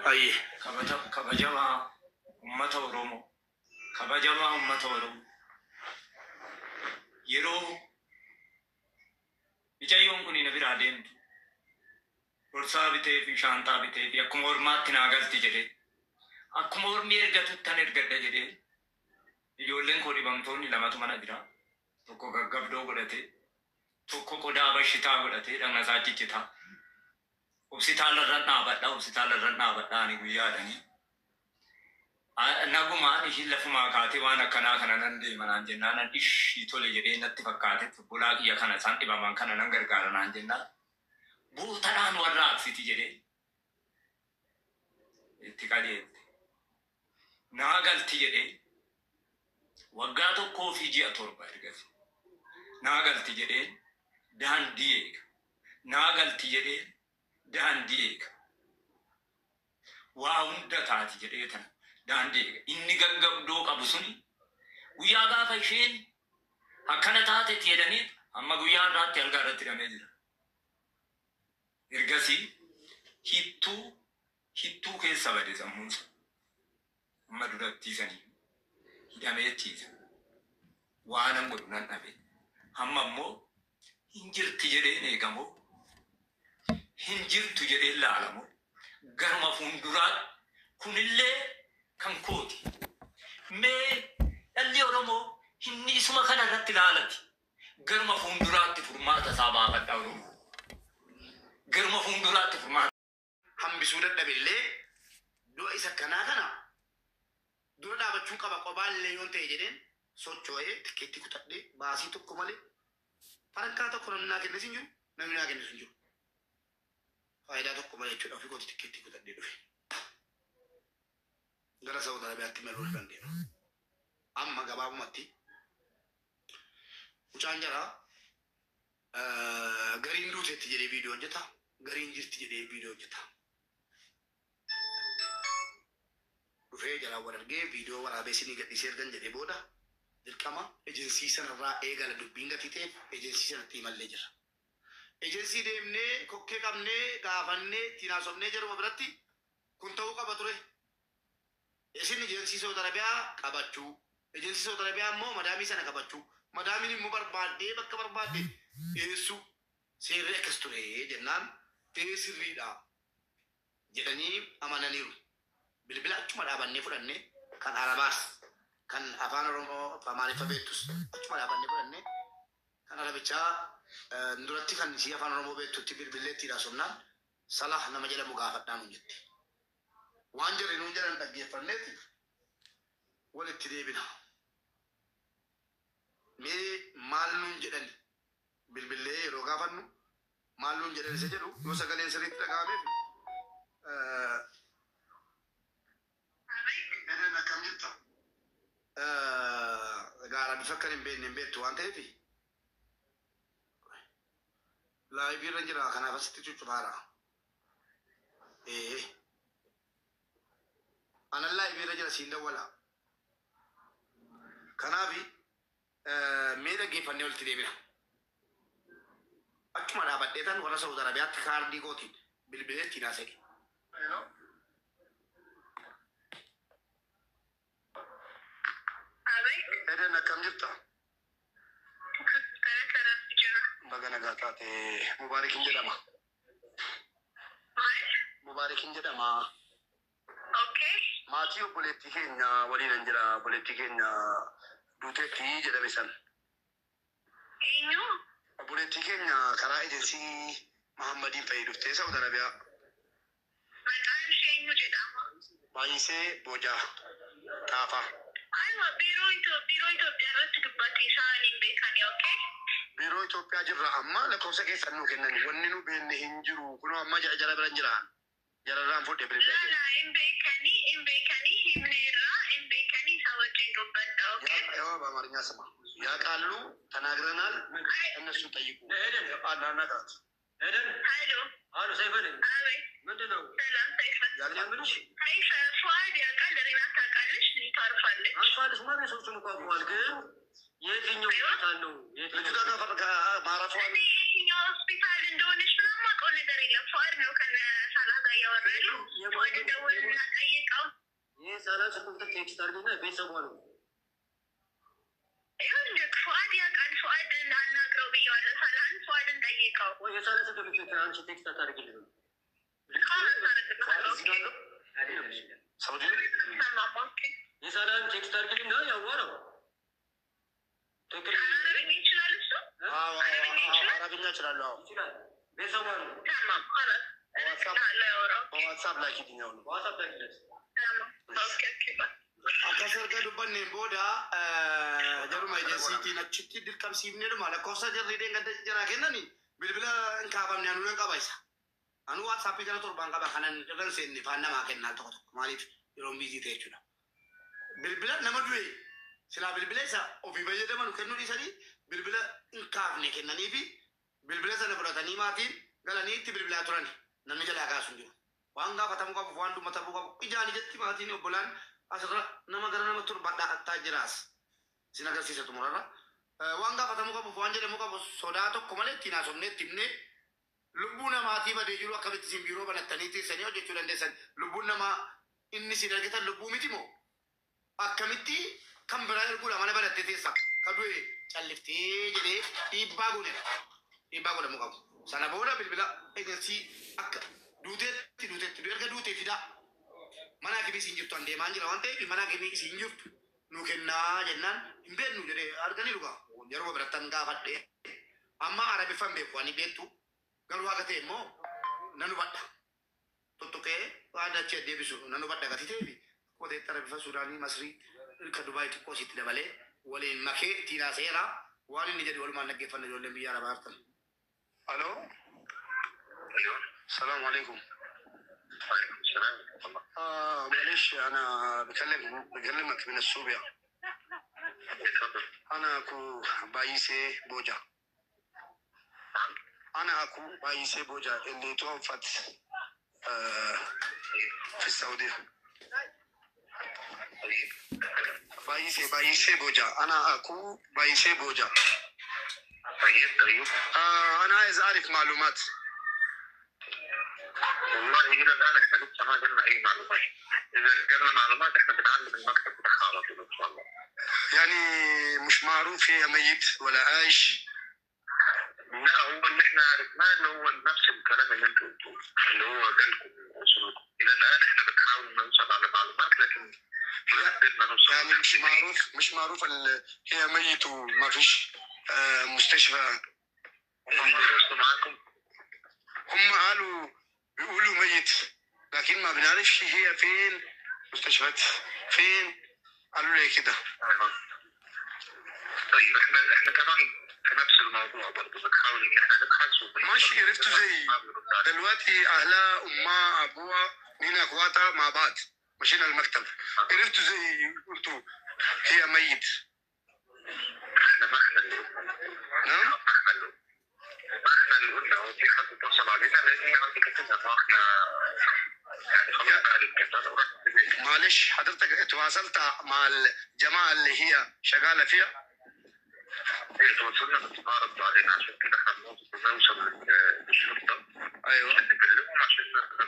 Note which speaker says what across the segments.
Speaker 1: أي كبجما أمة ورومو كبجما أمة ورومو يرو بيجايون كوني نبي رادين ورسا بيته في شانتا بيته في أكمور ما تناغل تجري أكمور ميرجع تتنير قدر جري يولين كوري بامتوني لما تمنا درا توكو غغبدو غدتي توكو كودا بشتا غدتي دنا ساجي جتا وبسيتال رنا بدا وبسيتال رنا بدا ني غيا دني نغما نشي لفما كاتي وانا كنا نندي منان جنانا ديش يتولي جري نتي فكاتي بولا يا كنا سانتي بابان كنا نغرغار نان جنا بو تران ورا سيتي جري اتكالي ناغل تي وقاتو كوفي جي أتوربا إرغاسي ناغل تجرين دان ديك ناغل تجرين دان ديك واوندا تاتي جريتنا دان ديك إني غنغب دوك أبسوني وياغا فايشين أكنا تاتي تيدانيت أما غيان رات تلغارة ترميزر إرغاسي هيتو كيسا بدي سمونسا أما دورا تيساني hidhamee ciisa waan an godhu nan dhabe hamma immoo hin jirti jedheen eegamoo hin jirtu jedheen laalamoo garuma fuulduraatti kunillee kan kooti mee dhalli Oromoo hinni isuma kana irratti laalati garuma fuulduraatti furmaata isaa baafadha Oromoo garuma fuulduraatti furmaata hambisuu dadhabillee du'a isa kanaa kana dura dhaabachuu qaba qobaallee yoon ta'e jedheen socho'ee tikkeetti kutadhee baasii tokko malee farakkaa tokko namni naa kennes hin jiru namni naa kennes hin jiru faayidaa tokko malee jechuudha ofii kooti tikkeetti kutadhee dhufe gara Saawud Arabiyaatti maluu dandeenya amma gabaabumatti mucaan jaraa gariin duuteetti jedhee viidiyoo hojjeta gariin jirti jedhee viidiyoo hojjeta dhufee jalaa wal argee viidiyoo waraabessinii gadhiisee ergan jedhee booda dirqama ejensii sanarraa eegala dubbiin gatii ta'eef ejensii sanatti himallee jira. Ejensii deemnee kokkee qabnee gaafannee ittiin haasofnee jedhuma biratti kun ta'uu qaba ture. Isin ejensii Saawud Arabiyaa qabachuu ejensii Saawud Arabiyaa immoo madaamii sana qabachuu madaamiin immoo barbaaddee bakka barbaadde dhiyeessuu seerri akkas ture jennaan ta'ee sirriidha jedhanii amananiiru. Bilbila achuma dhaabannee fudhannee kan Arabaas kan afaan Oromoo Amaariffa beektus achuma dhaabannee fudhannee kan Arabichaa duratti kan isii afaan Oromoo beektutti bilbileetti haasofnaan Salah nama jedhamu gaafadhaa nuun jette. Waan jirri nuun jedhan dhaggeeffanneeti walitti deebina. Mee maal nuun jedhani bilbilee yeroo gaafannu maal nuun jedhan isa jedhu yoo sagaleen sirriitti dhaga'ameef gara bifakkan hin beektu waan ta'eef laayivii irra jira kanaaf asitti cuccubaara. Anan laayivii irra jira siin dawwala. Kanaaf mee dhaggeeffannee walitti deebina. Achuma dhaabadheetan warra Saawud Arabiyaatti kaardii gootiin bilbileetti naasee. Eden akkam jirta? Bagana gaataate Mubaarikin jedhama. Mubaarikin jedhama.
Speaker 2: Okay.
Speaker 1: Maatii obboleettii keenya waliin jira obboleettii keenya duuteetti jedhame san.
Speaker 2: Eenyu?
Speaker 1: Obboleettii keenya karaa ejensii Mahammadiin fayyadamuttee Saawud Arabiyaa.
Speaker 2: Maqaan ishee eenyu jedhama?
Speaker 1: Baay'isee Boojaa Xaafaa.
Speaker 2: Aywa biiroo Itoophiyaa irratti dubbatti isaaniin beekani, okay?
Speaker 1: Biiroo Itoophiyaa jirra amma lakkoofsa keessan nuu kennani wanni nu beekne hin jiru kunoo amma jara biran jiraan jararraan fudhe bilbilee.
Speaker 2: Lala hin beekanii himneerraa hin beekanii isa wajjin dubbadha, okay?
Speaker 1: Yoo በአማርኛ ስማ ያውቃሉ ተናግረናል እነሱ ጠይቁ ሄደን አናናቃት ሄደን አሎ ሰይፈን
Speaker 2: አቤት
Speaker 1: ምንድን ነው
Speaker 2: ሰላም ሰይፈን
Speaker 1: ያልጀምርሽ
Speaker 2: ሰይፈ ፉአድ ያውቃል ሪና ታውቃለች ታርፋለች
Speaker 1: አልፋለች ማለት ሰዎቹን ቋቋል ግን የትኛው ሆስፒታል ነው የትኛው ማረፏ
Speaker 2: የትኛው ሆስፒታል እንደሆነች ምናምን አውቀው ነገር የለም። ፉአድ ነው ከነ ሳላ ጋር እያወራ ያለው። ፉአድ ደወልና ጠይቀው።
Speaker 3: ይህ ሳላ ስልክ ቴክስት አድርገና ቤተሰቧ ነው።
Speaker 2: ይኸውልህ ፉአድ ያውቃል። ፉአድን አናግረው ብየዋለሁ። ሳላን ፉአድን ጠይቀው።
Speaker 3: የሳላ ስልክ አንቺ ቴክስት አታደርጊልኝ? የሳላን ቴክስት አድርጊልኝ ነው ያወራው።
Speaker 1: አረብኛ እችላለሁ።
Speaker 3: ቤተሰቧ ነው።
Speaker 1: ዋትሳፕ ላኪልኝ ነው።
Speaker 3: ዋትሳፕ ላኪለት።
Speaker 1: akkas erga dubbanneen booda jaruma ejensiitiin achitti dirqamsiifnee dhuma lakkoofsa jarriidheen gadda jaraa kennani bilbila hin kaafamne anu nan qaba isa anu waatsaappii jala torbaan qaba kanan irran seenne faan namaa kennaa tokko tokko maaliif yeroon biizii ta'e jechuudha bilbila nama du'e silaa bilbila isa ofii fayyadamanu kennuu dhiisanii bilbila hin kaafne kennanii fi bilbila sana fudhatanii maatiin galanii itti bilbilaa turani namni jalaa kaasuun jiru waan gaafatamuu qabu waan dhummatamuu qabu ijaani jetti maatiin obbolaan asirra nama gara nama torbadhaa attaa jiraas sin agarsiisa xumurarra waan gaafatamuu qabu waan jedhamuu qabu sodaa tokko malee ittiin haasofnee itti himnee lubbuu namaatii badee jiru akkamitti isin biiroo banattanii teessanii hojjechuu dandeessan lubbuun namaa inni sin argitan lubbuu miti moo akkamitti kan biraa erguudha mana banattee teessa ka du'e calliftee jedhee dhiibbaa godhamuu qabu sana booda bilbila ejensii akka duuteetti erga duutee fidaa mana kimi isin jirtu an deemaan jira waan ta'eef mana kimi isin jirtu nu kennaa jennaan hin beeknu jedhee arganii dhugaa yeroo birattan gaafadhe amma arabiffan beeku ani beektu garuu akka ta'e immoo nan hubadha tuttuqee waan achi deebisu nan hubadha gati ta'eef qoteetti arabiffa suudaanii masrii ka dubaay xiqqoo sitti dabalee waliin makee ittiin haaseera waan inni jedhu walumaan dhaggeeffanna ijoolleen biyya arabaa hartan. Aloo. Salaamu alaikum. معلش انا بكلمك من السوريا انا اكو بايسه بوجا اللي توفت في السعوديه بايسه بوجا انا اكو بايسه بوجا طيب انا عايز اعرف معلومات
Speaker 4: والله الى الان احنا لسه ما جبنا اي معلومات اذا جبنا معلومات احنا بنعلم المكتب بتاعها على طول ان شاء الله
Speaker 1: يعني مش معروف هي ميت ولا عايش
Speaker 4: لا هو اللي احنا عرفناه اللي هو نفس الكلام اللي انتوا قلتوه اللي هو جالكم من وصولكم الى الان احنا بنحاول نوصل على معلومات لكن قدرنا نوصل
Speaker 1: يعني مش معروف هي ميت وما فيش مستشفى
Speaker 4: معاكم
Speaker 1: هم قالوا بيقولوا ميت لكن ما بنعرفش هي فين مستشفيات فين قالوا لي كده
Speaker 4: طيب احنا كمان في نفس الموضوع برضه بنحاول ان احنا نبحث
Speaker 1: ماشي عرفتوا زي دلوقتي اهلها امها ابوها مين اخواتها مع بعض مشينا المكتب عرفتوا زي قلتوا هي ميت
Speaker 4: احنا ما احنا اللي
Speaker 1: نعم
Speaker 4: احنا اللي قلنا هو في حد اتصل علينا لان هي عندك كده فاحنا يعني خلاص بقى الكتاب ورحنا
Speaker 1: معلش حضرتك تواصلت مع الجماعه اللي هي شغاله فيها؟
Speaker 4: هي توصلنا بس ما ردوا علينا عشان كده احنا بنوصل للشرطه
Speaker 1: ايوه
Speaker 4: نكلمهم عشان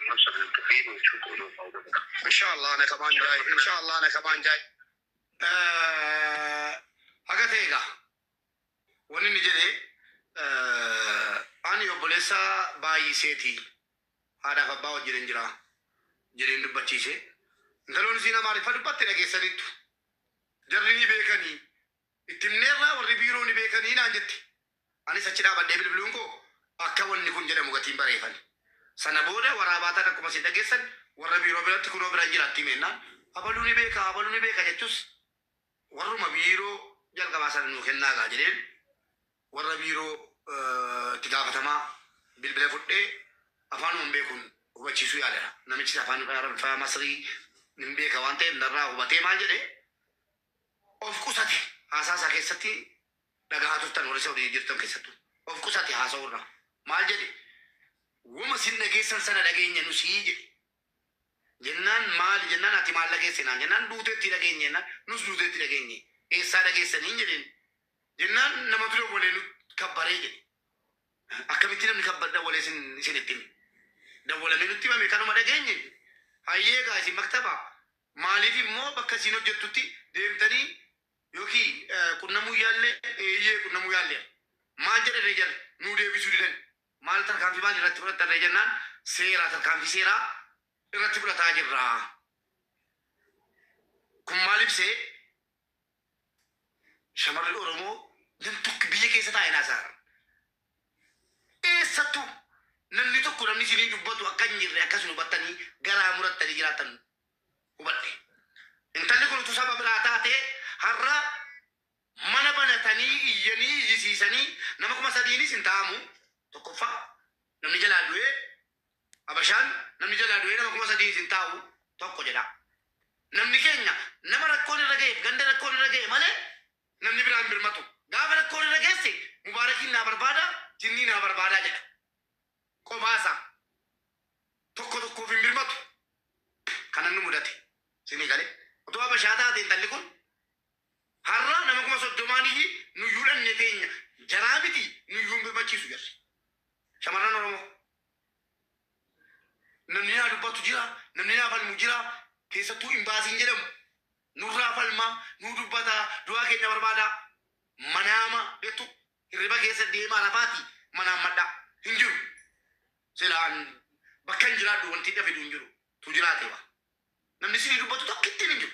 Speaker 4: نوصل للكفيل ونشوفوا له الموضوع ده
Speaker 1: ان شاء الله انا كمان جاي حاجه وني نجري ani obboleessa baay'iseeti haadhaaf abbaa wajjin jira jedheen dubbachiise intaloon isiin amaariffa dubbatte dhageessanittu jarri ni beekanii itti himneerraa warri biiroo ni beekanii naan jette anis achi dhaabadhee bilbiluun koo akka wanni kun jedhamu gatiin bareeffan sana booda waraabaataan akkuma isin dhageessan warra biiroo biratti kunoo bira jiraatti himennaan abaluu ni beeka jechus warruma biiroo jalqabaa sana nuu kennaagaa jedheen warra biiroo itti gaafatamaa bilbila fudhee afaanuma beekuun hubachiisuu yaaleera namichi afaan arabiffaa masrii nin beeka waan ta'eef narraa hubatee maal jedhe of qusate haasaasaa keessatti dhagahaa turtan warra Saudii jirtan keessattuu of qusate haasa'urra maal jedhe wama sin dhageessan sana dhageenya nusii jedhe jennaan maali jennaan ati maal dhageesse naan jennaan duuteetti dhageenye jennaan nus duuteetti dhageenye. Eessaa dhageessanii jedheen jennaan nama ture waliin kabbaree jedhe. Jennaan maali jennaan ati maal dhageesse naan jennaan duuteetti dhageenye. Eessaa dhageessanii jedhe. Jennaan nama ture waliin kabbaree jedhe. Jennaan maali jennaan ati maal dhageesse naan jennaan duuteetti dhageenye. akkamitti namni kabbadda walee isin ittiin dawwalamee nutti himame kanuma dhageenye hayyee gaa isin maktaba maaliif immoo bakka isin hojjettutti deemtanii yookiin qunnamuu yaallee eeyyee qunnamuu yaallee maal jedhe jala nuu deebisuu didan maal tarkaanfii maal irratti fudhattan jennaan seeraa tarkaanfii seeraa irratti fudhataa jirra. Kun maal ibsee shamarri Oromoo nam tokko biyya keessa taa'ee naasaara. Eessattuu namni tokko namni isinii dubbatu akka hin jirre akkasuma hubattanii garaa murattanii jiraatan hubadhe. Intalli kun utuu saba biraa taatee har'a mana banatanii iyyanii iyyisiisanii nama 3,000 hin taa'amu. Tokkoffaa namni jalaa du'ee Abashaan namni jalaa du'ee nama 3,000 hin taa'u tokko jedha. Namni keenya nama rakkoon irra ga'eef ganda rakkoon irra ga'e malee namni biraan birmatu. Gaafa rakkoon irra geesse mubaarakiin naa barbaada jinnii naa barbaadaa jedha. Qobaasa tokko tokkoof hin birmatu. Kanan nu mudate sinii galee otoo Abashaa taate intalli kun har'a nama 30,000 nuyyuu dhanne teenya jaraa miti nuyyuu birmachiisu jirre. Shamarran Oromoo namni naa dubbatu jira namni naa falmu jira keessattuu imbaasiin jedhamu nurraa falmaa nuu dubbataa du'aa keenya barbaadaa manaama beektu hirriba keessa deemaa lafaati manaan madhaa hin jiru. Silaan bakka hin jiraadhu wanti dhafe hin jiru tu jiraate waa namni isinii dubbatu tokkittiin hin jiru.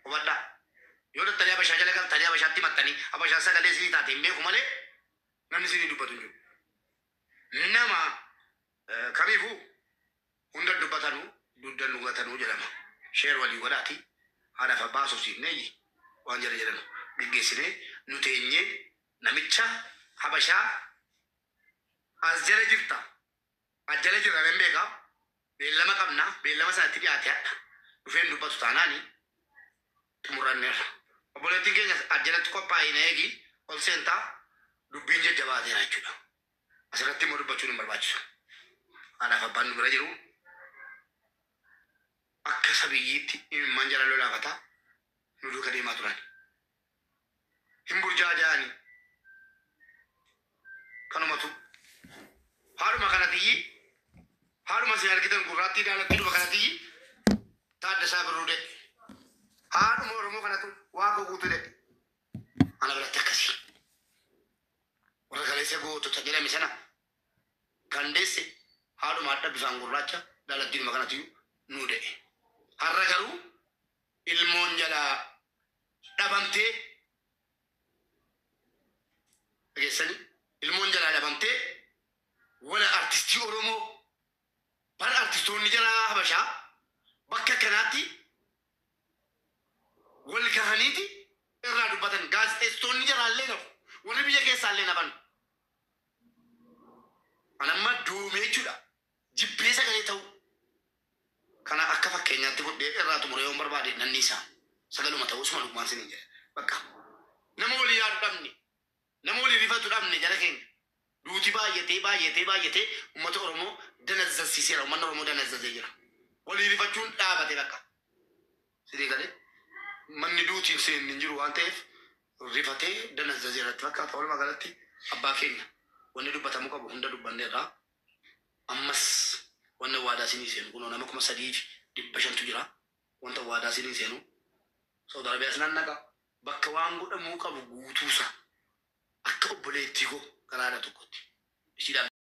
Speaker 1: Hubadhaa yoo dattanii Abashaa jala galtanii Abashaatti maxxanii Abashaan sagalee isinii taate hin beeku malee namni isinii dubbatu hin jiru. Nama kamiifuu hunda dubbatanuu duddan dhugatanuu jedhama. Sheer walii godhaati haadhaaf abbaa soosiifneeyyi waan jala jedhanu geggeessinee nu teenyee namicha Habashaa as jala jirta as jala jirra nan beekaa beellama qabna beellama sanatti dhiyaate hadha dhufeen dubbatu taanaani xumuranneerra. Obboleettiin keenya as jalatti qophaa'ina eegi ol seentaa dubbiin jajjabaateera jechuudha. Asirratti immoo dubbachuun hin barbaachisu. Haadhaaf abbaan nu bira jiru akka sabiyyiitti imimmaan jala lolaafataa nu duuka deemaa turan. Hin burjaaja'anii kanumatu haadhuma kanatiyyi haadhuma isin argitan gurraattii daalatti dhuma kanatiyyi Taaddasaa Birruu dedhe. Haadhuma Oromoo kanatu waaqa guutuu dedhe. Ana biratti akkasii. Warra kaleessa gootota jedhame sana kan deesse haadhuma adda bifaan gurraacha daalatti dhuma kanatiyyuu nuu dedhe. Har'a garuu ilmoon jalaa dhabamtee dhageessanii ilmoon jalaa dhabamtee wala artistii Oromoo bara artistoonni jalaa Habashaa bakka kanaatti wal gahaniiti irraa dubbatan gaazexeessitoonni jalaallee nafu warri biyya keessaallee nafan. Anamma duumee jechuudha jibbee sagalee ta'u. Kana akka fakkeenyaatti fudhee irraa xumuree yoon barbaade nanniisaa sagaluma ta'uu suma lukmaan sinii jedhe bakka nama walii yaadu dhabne nama walii rifatu dhabne jala keenya duuti baay'atee uummata Oromoo danazzasiiseera. Uummanni Oromoo danazzasee jira. Walii rifachuun dhaabate bakka sidii galee manni duutiin seenni hin jiru waan ta'eef rifatee danazzasee irratti fakkaata. Walumaa galatti abbaa keenya wanni dubbatamuu qabu hunda dubbanneerraa ammas wanna waadaa sinii seenu kunoo nama 3,500 jira. Wanta waadaa sinii seenu Saudi Arabiyaas nannaqa bakka waan godhamuu qabu guutuusa akka obboleettii koo karaadha tokkotti.